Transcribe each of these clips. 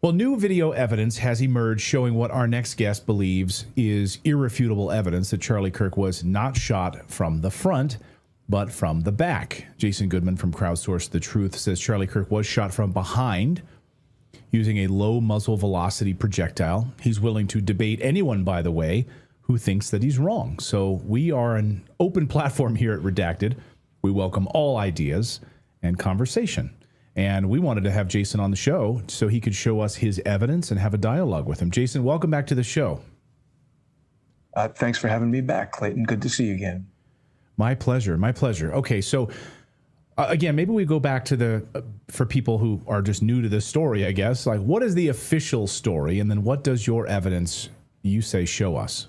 Well, new video evidence has emerged showing what our next guest believes is irrefutable evidence that Charlie Kirk was not shot from the front, but from the back. Jason Goodman from Crowdsource The Truth says Charlie Kirk was shot from behind using a low muzzle velocity projectile. He's willing to debate anyone, by the way, who thinks that he's wrong. So we are an open platform here at Redacted. We welcome all ideas and conversation. And we wanted to have Jason on the show so he could show us his evidence and have a dialogue with him. Jason, welcome back to the show. Thanks for having me back, Clayton. Good to see you again. My pleasure. My pleasure. Okay, so again, maybe we go back to for people who are just new to this story, I guess, like what is the official story, and then what does your evidence, you say, show us?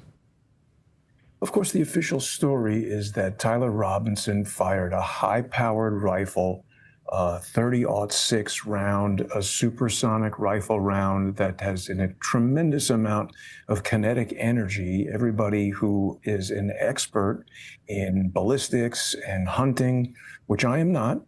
Of course, the official story is that Tyler Robinson fired a high-powered rifle, 30-06 round, a supersonic rifle round that has a tremendous amount of kinetic energy. Everybody who is an expert in ballistics and hunting, which I am not,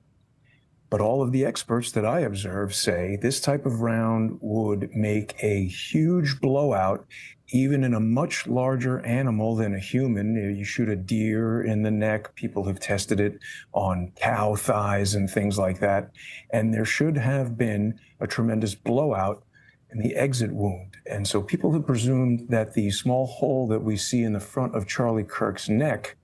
but all of the experts that I observe say this type of round would make a huge blowout, even in a much larger animal than a human. You shoot a deer in the neck. People have tested it on cow thighs and things like that. And there should have been a tremendous blowout in the exit wound. And so people have presumed that the small hole that we see in the front of Charlie Kirk's neck,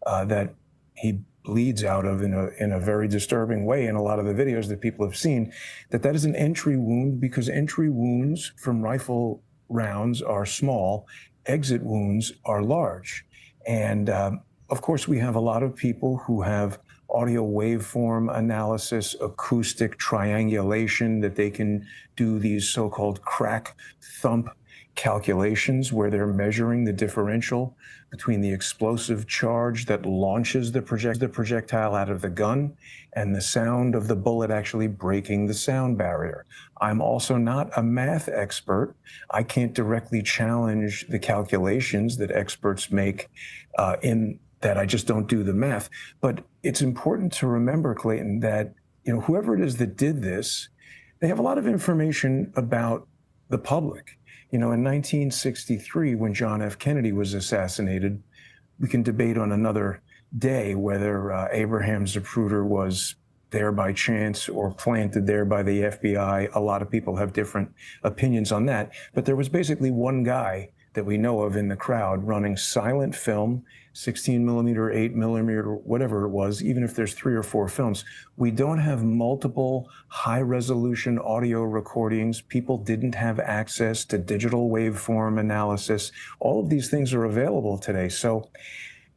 that he bleeds out of in a very disturbing way in a lot of the videos that people have seen, that is an entry wound, because entry wounds from rifle rounds are small, exit wounds are large. And of course, we have a lot of people who have audio waveform analysis, acoustic triangulation, that they can do these so-called crack thump calculations where they're measuring the differential between the explosive charge that launches the projectile out of the gun and the sound of the bullet actually breaking the sound barrier. I'm also not a math expert. I can't directly challenge the calculations that experts make in that. I just don't do the math. But it's important to remember, Clayton, that whoever it is that did this, they have a lot of information about the public. In 1963, when John F. Kennedy was assassinated, we can debate on another day whether Abraham Zapruder was there by chance or planted there by the FBI. A lot of people have different opinions on that. But there was basically one guy that we know of in the crowd running silent film, 16 millimeter, 8 millimeter, whatever it was, even if there's 3 or 4 films. We don't have multiple high resolution audio recordings. People didn't have access to digital waveform analysis. All of these things are available today. So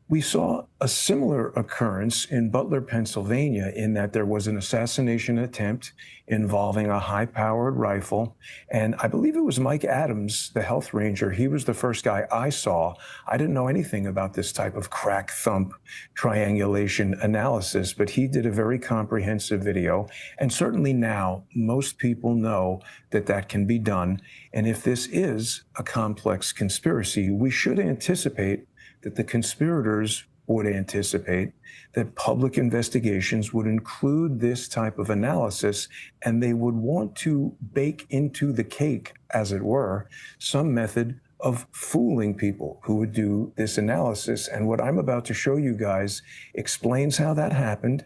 we saw a similar occurrence in Butler, Pennsylvania, in that there was an assassination attempt involving a high-powered rifle. And I believe it was Mike Adams, the health ranger. He was the first guy I saw. I didn't know anything about this type of crack thump triangulation analysis, but he did a very comprehensive video. And certainly now, most people know that that can be done. And if this is a complex conspiracy, we should anticipate that the conspirators would anticipate that public investigations would include this type of analysis, and they would want to bake into the cake, as it were, some method of fooling people who would do this analysis. And what I'm about to show you guys explains how that happened,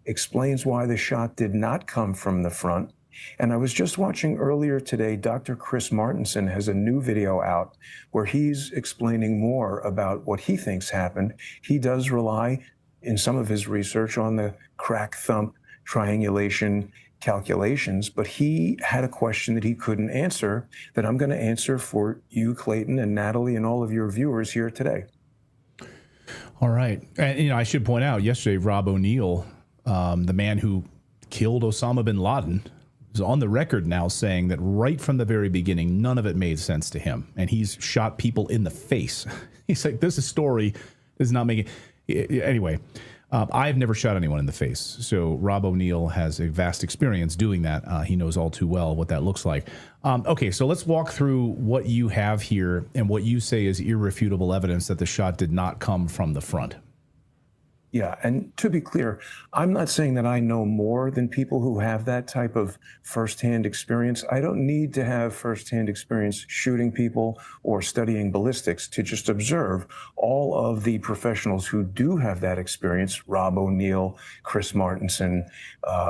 explains why the shot did not come from the front. And I was just watching earlier today, Dr. Chris Martenson has a new video out where he's explaining more about what he thinks happened. He does rely in some of his research on the crack thump triangulation calculations, but he had a question that he couldn't answer that I'm going to answer for you, Clayton, and Natalie, and all of your viewers here today. All right. And, I should point out, yesterday, Rob O'Neill, the man who killed Osama bin Laden, is on the record now saying that right from the very beginning, none of it made sense to him. And he's shot people in the face. He's like, this story is not making... Anyway, I've never shot anyone in the face. So Rob O'Neill has a vast experience doing that. He knows all too well what that looks like. Okay, so let's walk through what you have here and what you say is irrefutable evidence that the shot did not come from the front. Yeah, and to be clear, I'm not saying that I know more than people who have that type of firsthand experience. I don't need to have firsthand experience shooting people or studying ballistics to just observe all of the professionals who do have that experience. Rob O'Neill, Chris Martenson,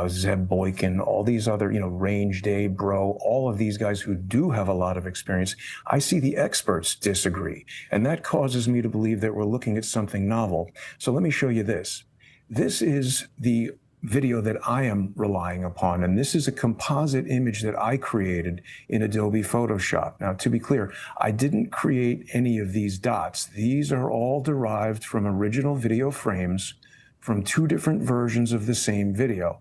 Zeb Boykin, all these other, Range Day, Bro, all of these guys who do have a lot of experience. I see the experts disagree, and that causes me to believe that we're looking at something novel. So let me show you this. This is the video that I am relying upon, and this is a composite image that I created in Adobe Photoshop. Now, to be clear, I didn't create any of these dots. These are all derived from original video frames from two different versions of the same video.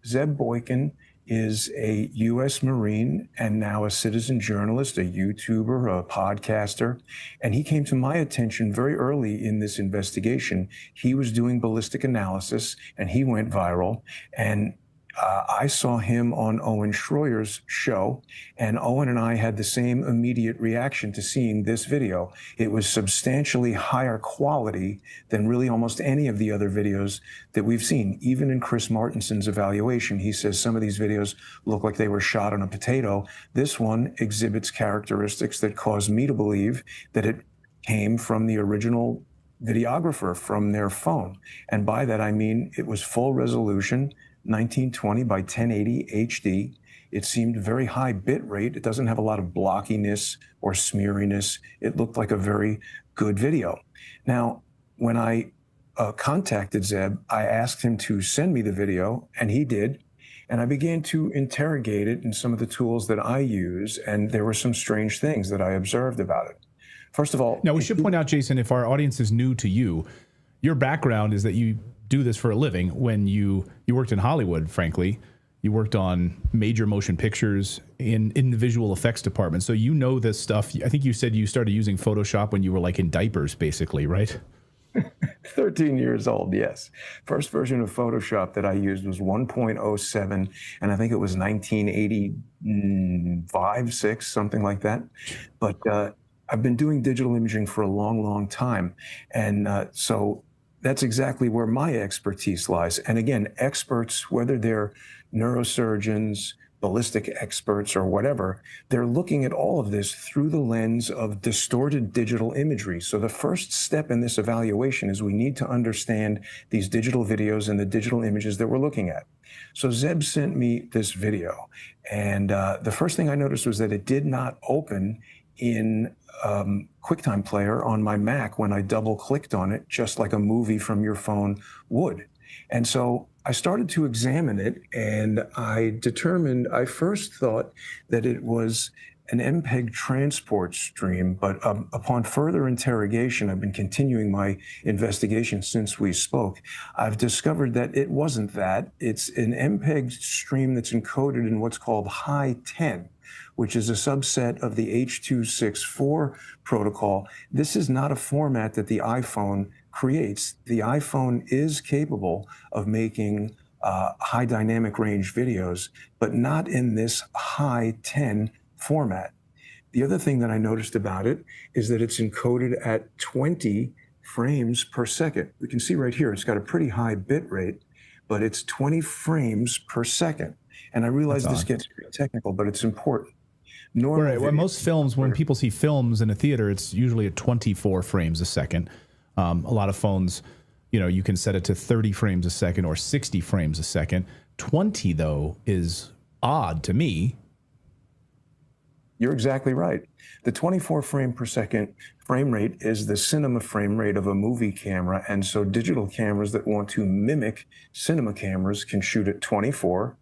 Zeb Boykin is a U.S. Marine and now a citizen journalist, a YouTuber, a podcaster. And he came to my attention very early in this investigation. He was doing ballistic analysis and he went viral. And I saw him on Owen Schroyer's show, and Owen and I had the same immediate reaction to seeing this video. It was substantially higher quality than really almost any of the other videos that we've seen. Even in Chris Martenson's evaluation, he says some of these videos look like they were shot on a potato. This one exhibits characteristics that cause me to believe that it came from the original videographer from their phone. And by that, I mean it was full resolution, 1920 by 1080 HD. It seemed very high bit rate. It doesn't have a lot of blockiness or smeariness. It looked like a very good video. Now, when I contacted Zeb, I asked him to send me the video, and he did. And I began to interrogate it in some of the tools that I use, and there were some strange things that I observed about it. First of all, now we should point out, Jason, if our audience is new to you, your background is that you do this for a living. When you worked in Hollywood, frankly, you worked on major motion pictures in the visual effects department. So you know this stuff. I think you said you started using Photoshop when you were like in diapers, basically, right? 13 years old, yes. First version of Photoshop that I used was 1.07, and I think it was 1985, 6, something like that. But I've been doing digital imaging for a long, long time. And so that's exactly where my expertise lies. And again, experts, whether they're neurosurgeons, ballistic experts, or whatever, they're looking at all of this through the lens of distorted digital imagery. So the first step in this evaluation is we need to understand these digital videos and the digital images that we're looking at. So Zeb sent me this video, and the first thing I noticed was that it did not open in QuickTime Player on my Mac when I double-clicked on it, just like a movie from your phone would. And so I started to examine it, and I first thought that it was an MPEG transport stream, but upon further interrogation, I've been continuing my investigation since we spoke, I've discovered that it wasn't that. It's an MPEG stream that's encoded in what's called high 10, which is a subset of the H.264 protocol. This is not a format that the iPhone creates. The iPhone is capable of making high dynamic range videos, but not in this high 10 format. The other thing that I noticed about it is that it's encoded at 20 frames per second. We can see right here, it's got a pretty high bit rate, but it's 20 frames per second. And I realize this gets very technical, but it's important. Right. Well, most films, when people see films in a theater, it's usually at 24 frames a second. A lot of phones, you can set it to 30 frames a second or 60 frames a second. 20, though, is odd to me. You're exactly right. The 24 frame per second frame rate is the cinema frame rate of a movie camera. And so digital cameras that want to mimic cinema cameras can shoot at 24.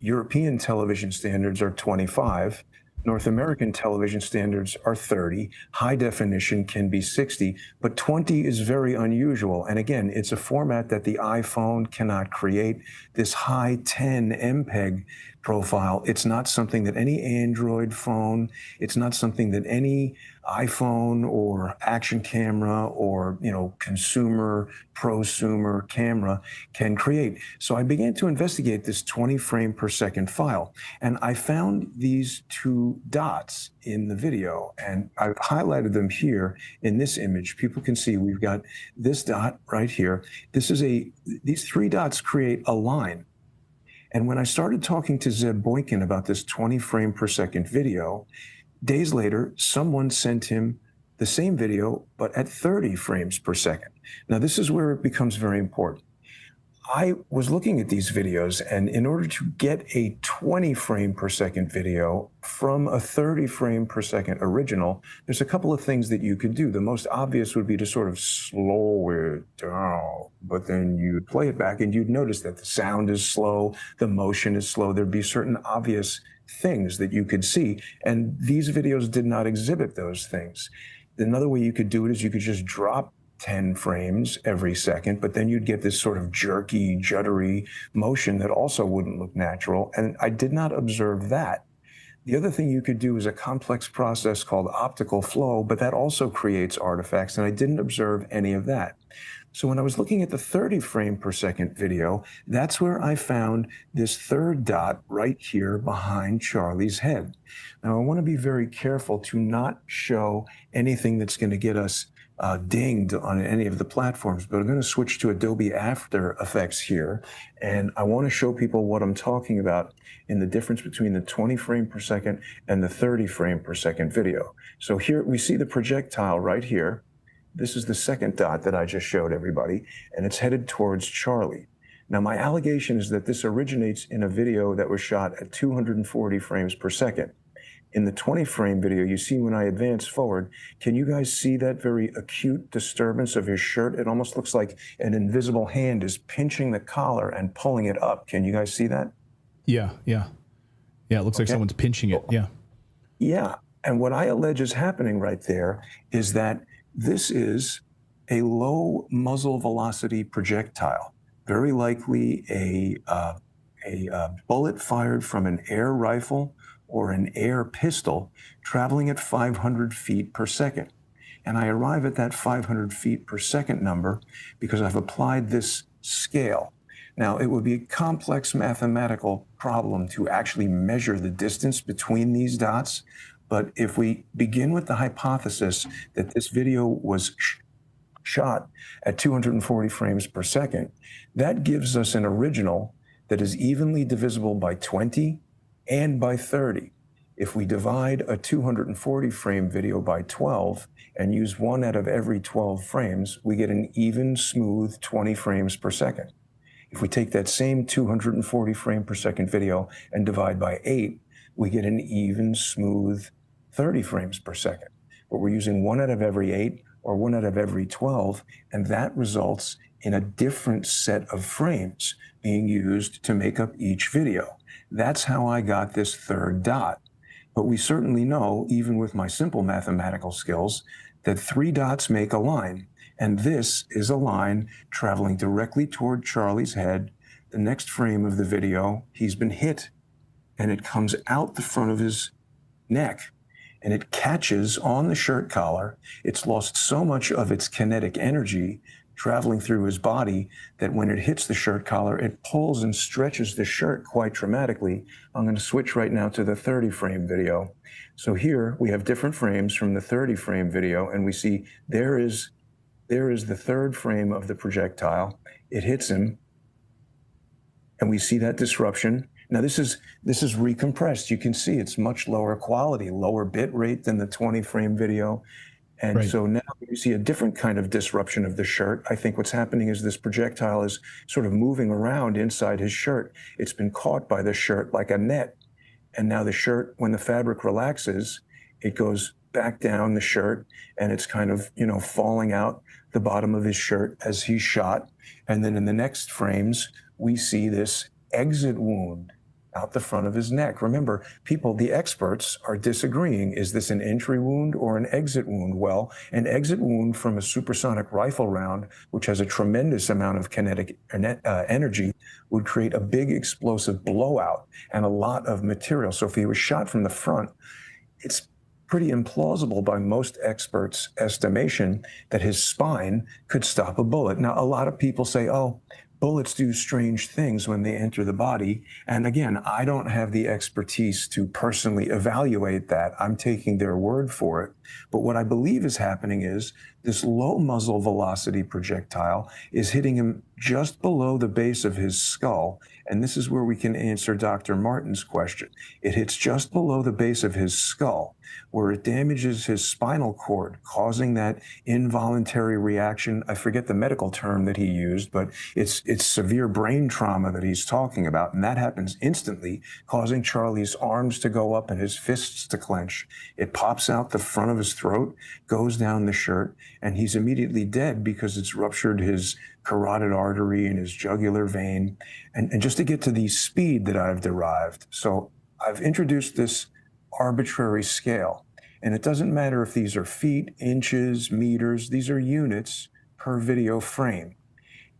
European television standards are 25. North American television standards are 30. High definition can be 60, but 20 is very unusual. And again, it's a format that the iPhone cannot create. This high 10 MPEG profile, it's not something that any Android phone, it's not something that any iPhone or action camera or, consumer, prosumer camera can create. So I began to investigate this 20 frame per second file, and I found these two dots in the video, and I've highlighted them here in this image. People can see we've got this dot right here. These three dots create a line. And when I started talking to Zeb Boykin about this 20 frame per second video, days later, someone sent him the same video, but at 30 frames per second. Now, this is where it becomes very important. I was looking at these videos, and in order to get a 20 frame per second video from a 30 frame per second original, there's a couple of things that you could do. The most obvious would be to sort of slow it down, but then you'd play it back and you'd notice that the sound is slow, the motion is slow. There'd be certain obvious things that you could see, and these videos did not exhibit those things. Another way you could do it is you could just drop 10 frames every second, but then you'd get this sort of jerky, juddery motion that also wouldn't look natural, and I did not observe that. The other thing you could do is a complex process called optical flow, but that also creates artifacts, and I didn't observe any of that. So when I was looking at the 30 frame per second video, that's where I found this third dot right here behind Charlie's head. Now, I want to be very careful to not show anything that's going to get us dinged on any of the platforms, but I'm going to switch to Adobe After Effects here, and I want to show people what I'm talking about in the difference between the 20 frame per second and the 30 frame per second video. So here we see the projectile right here. This is the second dot that I just showed everybody, and it's headed towards Charlie. Now, my allegation is that this originates in a video that was shot at 240 frames per second. In the 20 frame video, you see when I advance forward, can you guys see that very acute disturbance of his shirt? It almost looks like an invisible hand is pinching the collar and pulling it up. Can you guys see that? Yeah. It looks like someone's pinching it. Yeah. Yeah. And what I allege is happening right there is that this is a low muzzle velocity projectile, very likely a bullet fired from an air rifle or an air pistol traveling at 500 feet per second. And I arrive at that 500 feet per second number because I've applied this scale. Now, it would be a complex mathematical problem to actually measure the distance between these dots, but if we begin with the hypothesis that this video was shot at 240 frames per second, that gives us an original that is evenly divisible by 20 and by 30. If we divide a 240 frame video by 12 and use 1 out of every 12 frames, we get an even, smooth 20 frames per second. If we take that same 240 frame per second video and divide by 8, we get an even, smooth 30 frames per second. But we're using 1 out of every 8 or 1 out of every 12, and that results in a different set of frames being used to make up each video. That's how I got this third dot. But we certainly know, even with my simple mathematical skills, that 3 dots make a line. And this is a line traveling directly toward Charlie's head. The next frame of the video, he's been hit, and it comes out the front of his neck, and it catches on the shirt collar. It's lost so much of its kinetic energy traveling through his body that when it hits the shirt collar, it pulls and stretches the shirt quite dramatically. I'm going to switch right now to the 30 frame video. So here we have different frames from the 30 frame video, and we see there is the third frame of the projectile. It hits him, and we see that disruption. Now this is recompressed. You can see it's much lower quality, lower bit rate than the 20 frame video. And so now you see a different kind of disruption of the shirt. I think what's happening is this projectile is sort of moving around inside his shirt. It's been caught by the shirt like a net. And now the shirt, when the fabric relaxes, it goes back down the shirt, and it's kind of, falling out the bottom of his shirt as he's shot. And then in the next frames, we see this exit wound out the front of his neck. Remember, the experts are disagreeing. Is this an entry wound or an exit wound? Well, an exit wound from a supersonic rifle round, which has a tremendous amount of kinetic energy, would create a big explosive blowout and a lot of material. So if he was shot from the front, it's pretty implausible by most experts' estimation that his spine could stop a bullet. Now, a lot of people say, oh, bullets do strange things when they enter the body. And again, I don't have the expertise to personally evaluate that. I'm taking their word for it. But what I believe is happening is this low muzzle velocity projectile is hitting him just below the base of his skull. And this is where we can answer Dr. Martin's question. It hits just below the base of his skull, where it damages his spinal cord, causing that involuntary reaction. I forget the medical term that he used, but it's severe brain trauma that he's talking about. And that happens instantly, causing Charlie's arms to go up and his fists to clench. It pops out the front of his throat, goes down the shirt, and he's immediately dead because it's ruptured his carotid artery and his jugular vein. And just to get to the speed that I've derived. So I've introduced this arbitrary scale, and it doesn't matter if these are feet, inches, meters, these are units per video frame.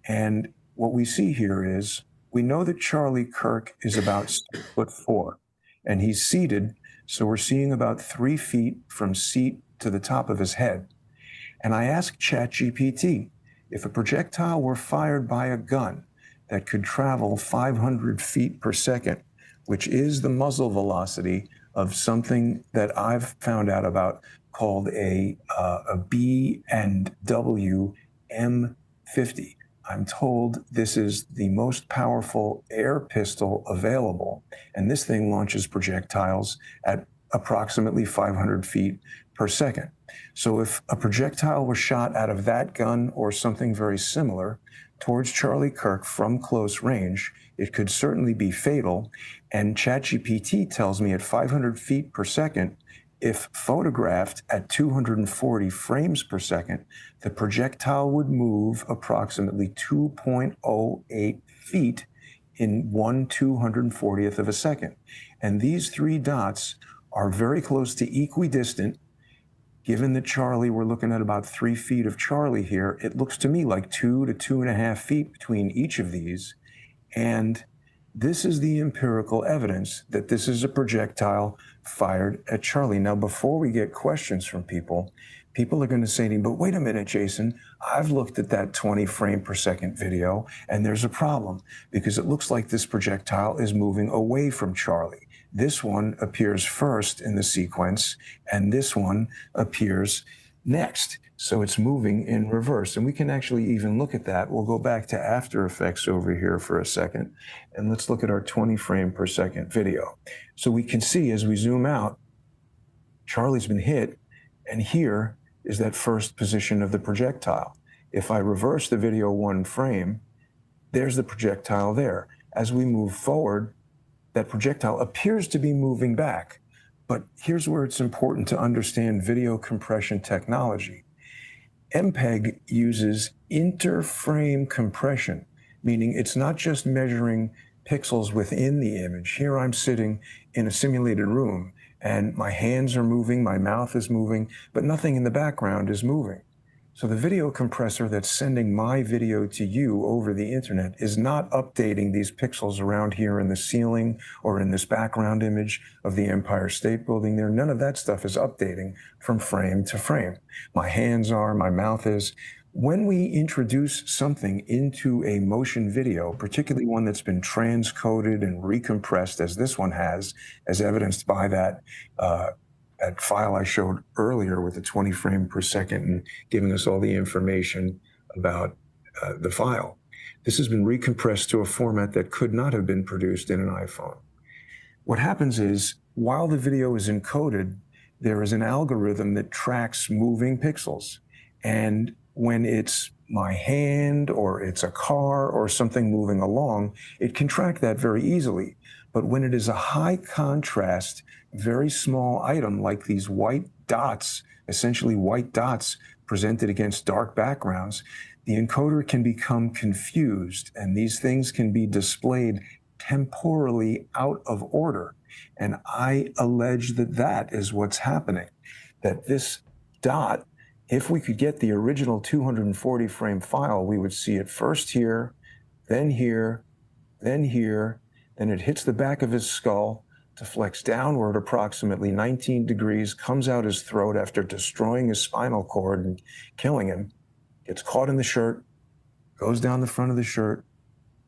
And what we see here is, we know that Charlie Kirk is about 6'4", and he's seated, so we're seeing about 3 feet from seat to the top of his head. And I asked ChatGPT, if a projectile were fired by a gun that could travel 500 feet per second, which is the muzzle velocity of something that I've found out about called a B&W M50. I'm told this is the most powerful air pistol available, and this thing launches projectiles at approximately 500 feet per second. So if a projectile was shot out of that gun or something very similar towards Charlie Kirk from close range, it could certainly be fatal. And ChatGPT tells me at 500 feet per second, if photographed at 240 frames per second, the projectile would move approximately 2.08 feet in 1/240th of a second. And these 3 dots are very close to equidistant. Given that Charlie, we're looking at about 3 feet of Charlie here, it looks to me like 2 to 2.5 feet between each of these. And this is the empirical evidence that this is a projectile fired at Charlie. Now, before we get questions from people, people are going to say to me, but wait a minute, Jason, I've looked at that 20 frame per second video, and there's a problem because it looks like this projectile is moving away from Charlie. This one appears first in the sequence, and this one appears next. So it's moving in reverse. And we can actually even look at that. We'll go back to After Effects over here for a second, and let's look at our 20 frame per second video. So we can see as we zoom out, Charlie's been hit, and here is that first position of the projectile. If I reverse the video 1 frame, there's the projectile there. As we move forward, that projectile appears to be moving back. But here's where it's important to understand video compression technology. MPEG uses interframe compression, meaning it's not just measuring pixels within the image. Here I'm sitting in a simulated room, and my hands are moving, my mouth is moving, but nothing in the background is moving. So the video compressor that's sending my video to you over the internet is not updating these pixels around here in the ceiling or in this background image of the Empire State Building there. None of that stuff is updating from frame to frame. My hands are, my mouth is. When we introduce something into a motion video, particularly one that's been transcoded and recompressed as this one has, as evidenced by that file I showed earlier with the 20 frame per second and giving us all the information about the file. This has been recompressed to a format that could not have been produced in an iPhone. What happens is, while the video is encoded, there is an algorithm that tracks moving pixels. And when it's my hand or it's a car or something moving along, it can track that very easily. But when it is a high contrast, very small item like these white dots, essentially white dots presented against dark backgrounds, the encoder can become confused, and these things can be displayed temporally out of order. And I allege that that is what's happening, that this dot, if we could get the original 240 frame file, we would see it first here, then here, then here, then it hits the back of his skull, deflects downward approximately 19 degrees, comes out his throat after destroying his spinal cord and killing him, gets caught in the shirt, goes down the front of the shirt,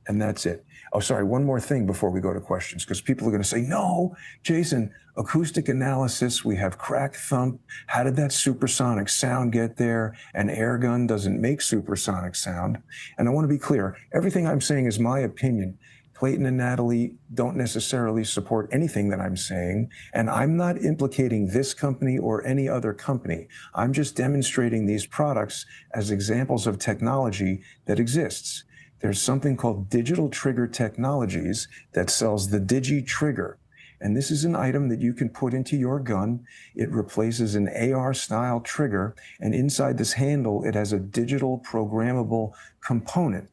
and that's it. Oh, sorry, one more thing before we go to questions, because people are going to say, no, Jason, acoustic analysis, we have crack thump. How did that supersonic sound get there? An air gun doesn't make supersonic sound. And I want to be clear, everything I'm saying is my opinion. Clayton and Natali don't necessarily support anything that I'm saying, and I'm not implicating this company or any other company. I'm just demonstrating these products as examples of technology that exists. There's something called Digital Trigger Technologies that sells the Digi Trigger. And this is an item that you can put into your gun. It replaces an AR-style trigger. And inside this handle, it has a digital programmable component.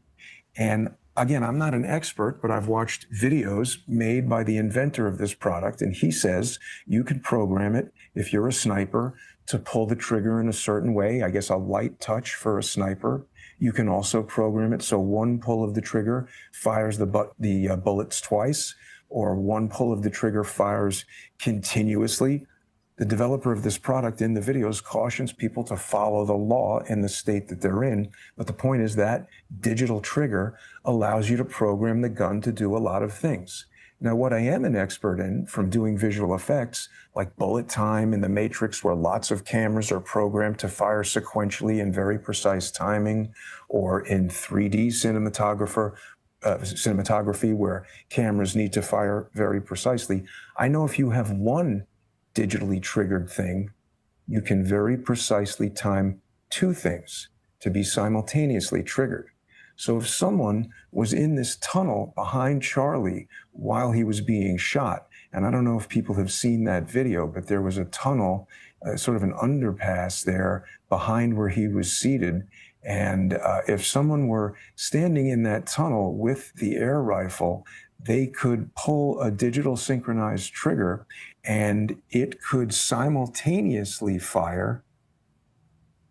And again, I'm not an expert, but I've watched videos made by the inventor of this product. And he says you can program it, if you're a sniper, to pull the trigger in a certain way. I guess a light touch for a sniper. You can also program it so one pull of the trigger fires the bullets twice, or one pull of the trigger fires continuously. The developer of this product in the videos cautions people to follow the law in the state that they're in. But the point is that digital trigger allows you to program the gun to do a lot of things. Now, what I am an expert in from doing visual effects, like bullet time in the Matrix, where lots of cameras are programmed to fire sequentially in very precise timing, or in 3D cinematography, where cameras need to fire very precisely. I know if you have one digitally triggered thing, you can very precisely time two things to be simultaneously triggered. So if someone was in this tunnel behind Charlie while he was being shot, and I don't know if people have seen that video, but there was a tunnel, sort of an underpass there behind where he was seated. And if someone were standing in that tunnel with the air rifle, they could pull a digital synchronized trigger and it could simultaneously fire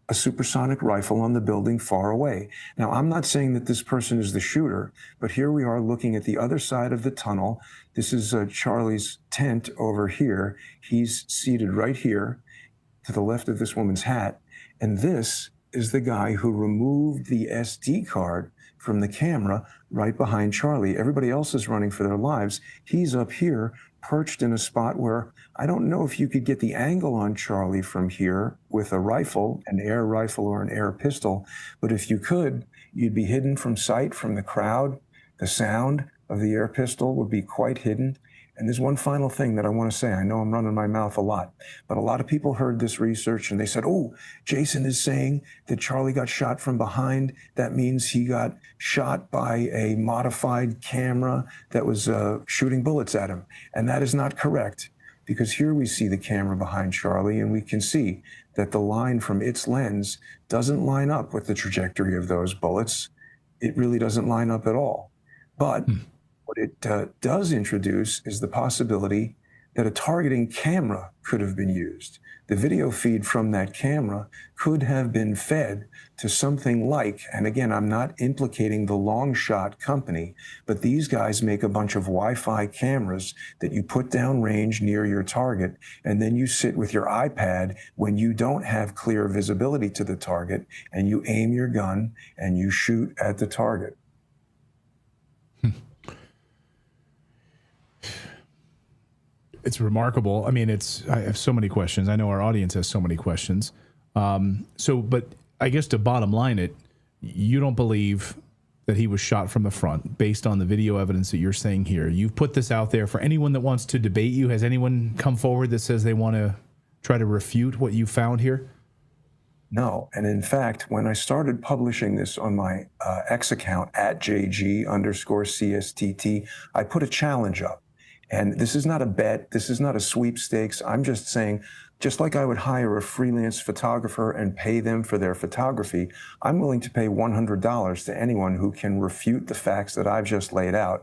a supersonic rifle on the building far away. Now, I'm not saying that this person is the shooter, but here we are looking at the other side of the tunnel. This is Charlie's tent over here. He's seated right here to the left of this woman's hat. And this is the guy who removed the SD card from the camera right behind Charlie. Everybody else is running for their lives. He's up here, perched in a spot where I don't know if you could get the angle on Charlie from here with a rifle, an air rifle or an air pistol, but if you could, you'd be hidden from sight from the crowd. The sound of the air pistol would be quite hidden. And there's one final thing that I want to say. I know I'm running my mouth a lot, but a lot of people heard this research and they said, oh, Jason is saying that Charlie got shot from behind. That means he got shot by a modified camera that was shooting bullets at him. And that is not correct, because here we see the camera behind Charlie and we can see that the line from its lens doesn't line up with the trajectory of those bullets. It really doesn't line up at all. But what it does introduce is the possibility that a targeting camera could have been used. The video feed from that camera could have been fed to something like, and again, I'm not implicating the long shot company, but these guys make a bunch of Wi-Fi cameras that you put down range near your target, and then you sit with your iPad when you don't have clear visibility to the target, and you aim your gun and you shoot at the target. It's remarkable. I mean, I have so many questions. I know our audience has so many questions. But I guess to bottom line it, you don't believe that he was shot from the front based on the video evidence that you're saying here. You've put this out there for anyone that wants to debate you. Has anyone come forward that says they want to try to refute what you found here? No. And in fact, when I started publishing this on my X account at JG_CSTT, I put a challenge up. And this is not a bet. This is not a sweepstakes. I'm just saying, just like I would hire a freelance photographer and pay them for their photography, I'm willing to pay $100 to anyone who can refute the facts that I've just laid out.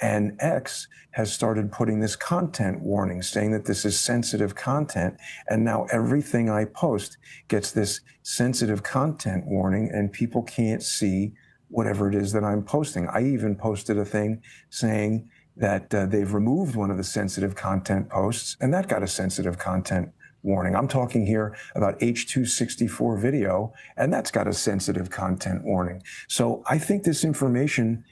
And X has started putting this content warning, saying that this is sensitive content. And now everything I post gets this sensitive content warning, and people can't see whatever it is that I'm posting. I even posted a thing saying, that they've removed one of the sensitive content posts, and that got a sensitive content warning. I'm talking here about H.264 video, and that's got a sensitive content warning. So I think this information,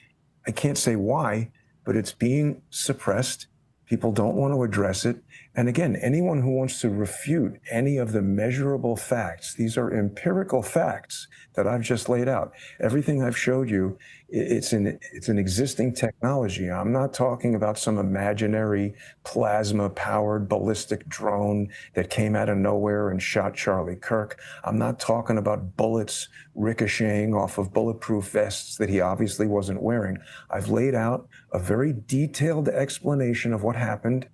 I can't say why, but it's being suppressed. People don't want to address it. And again, anyone who wants to refute any of the measurable facts, these are empirical facts that I've just laid out. Everything I've showed you, it's an existing technology. I'm not talking about some imaginary plasma-powered ballistic drone that came out of nowhere and shot Charlie Kirk. I'm not talking about bullets ricocheting off of bulletproof vests that he obviously wasn't wearing. I've laid out a very detailed explanation of what happened.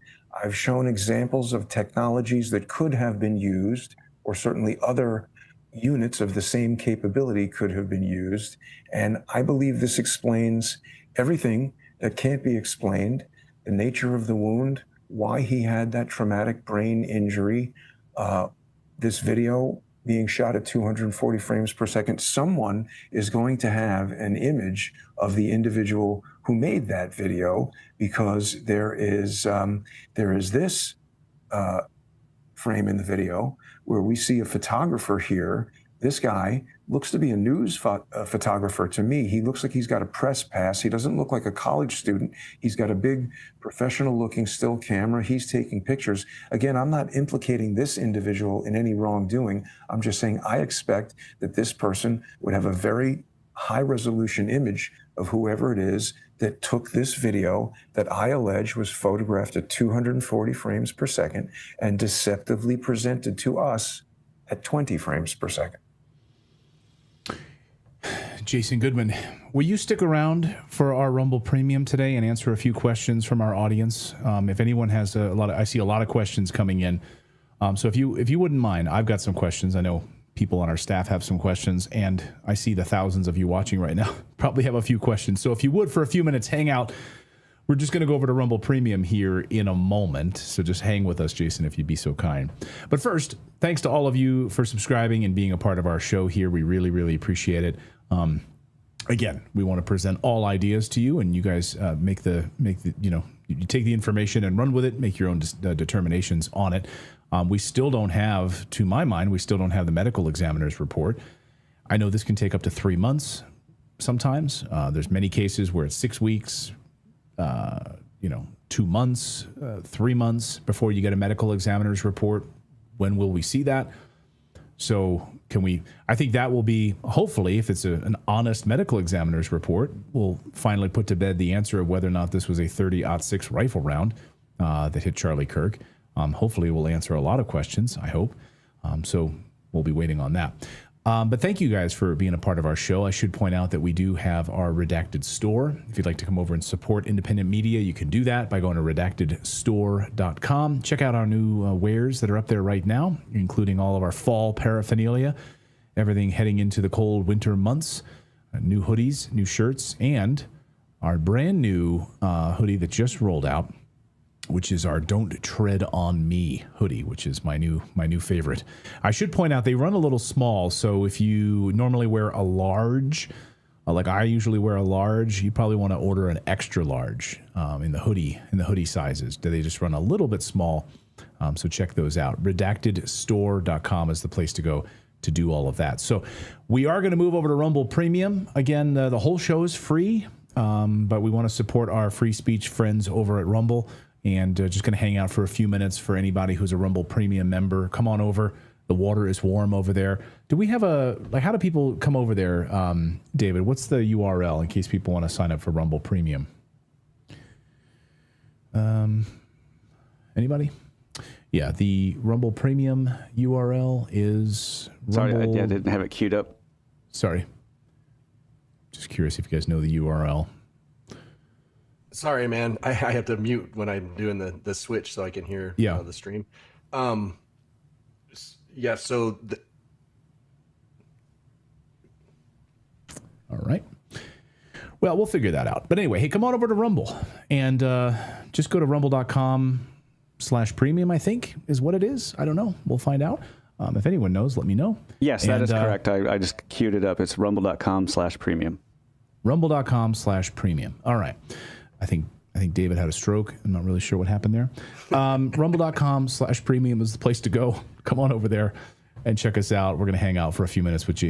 I've shown examples of technologies that could have been used, or certainly other units of the same capability could have been used. And I believe this explains everything that can't be explained, the nature of the wound, why he had that traumatic brain injury, this video being shot at 240 frames per second. Someone is going to have an image of the individual who made that video, because there is this frame in the video where we see a photographer here. This guy looks to be a news photographer to me. He looks like he's got a press pass. He doesn't look like a college student. He's got a big professional looking still camera. He's taking pictures. Again, I'm not implicating this individual in any wrongdoing. I'm just saying I expect that this person would have a very high resolution image of whoever it is that took this video that I allege was photographed at 240 frames per second and deceptively presented to us at 20 frames per second. Jason Goodman, will you stick around for our Rumble Premium today and answer a few questions from our audience? If anyone has I see a lot of questions coming in. So if you wouldn't mind, I've got some questions. I know people on our staff have some questions, and I see the thousands of you watching right now probably have a few questions. So if you would, for a few minutes, hang out. We're just going to go over to Rumble Premium here in a moment. So just hang with us, Jason, if you'd be so kind. But first, thanks to all of you for subscribing and being a part of our show here. We really, really appreciate it. Again, we want to present all ideas to you, and you guys make the you take the information and run with it, make your own determinations on it. We still don't have, to my mind, the medical examiner's report. I know this can take up to 3 months sometimes. There's many cases where it's 6 weeks, 2 months, 3 months before you get a medical examiner's report. When will we see that? So I think that will be, hopefully, if it's an honest medical examiner's report, we'll finally put to bed the answer of whether or not this was a 30-06 rifle round that hit Charlie Kirk. Hopefully we'll answer a lot of questions, I hope. So we'll be waiting on that. But thank you guys for being a part of our show. I should point out that we do have our Redacted store. If you'd like to come over and support independent media, you can do that by going to redactedstore.com. Check out our new wares that are up there right now, including all of our fall paraphernalia, everything heading into the cold winter months, new hoodies, new shirts, and our brand new hoodie that just rolled out, which is our Don't Tread on Me hoodie, which is my new favorite. I should point out they run a little small, so if you normally wear a large, like I usually wear a large, you probably want to order an extra large in the hoodie sizes. They just run a little bit small, so check those out. Redactedstore.com is the place to go to do all of that. So we are going to move over to Rumble Premium. Again, the whole show is free, but we want to support our free speech friends over at Rumble. And just going to hang out for a few minutes for anybody who's a Rumble Premium member. Come on over. The water is warm over there. Do we have how do people come over there, David? What's the URL in case people want to sign up for Rumble Premium? Anybody? Yeah, the Rumble Premium URL is Rumble... Sorry, I didn't have it queued up. Sorry. Just curious if you guys know the URL. Sorry, man. I have to mute when I'm doing the switch so I can hear the stream. So all right. Well, we'll figure that out. But anyway, hey, come on over to Rumble and just go to rumble.com/premium, I think is what it is. I don't know. We'll find out. If anyone knows, let me know. Yes, that is correct. I just queued it up. It's rumble.com/premium. Rumble.com/premium. All right. I think I think David had a stroke. I'm not really sure what happened there. Rumble.com/premium is the place to go. Come on over there and check us out. We're going to hang out for a few minutes with Jason.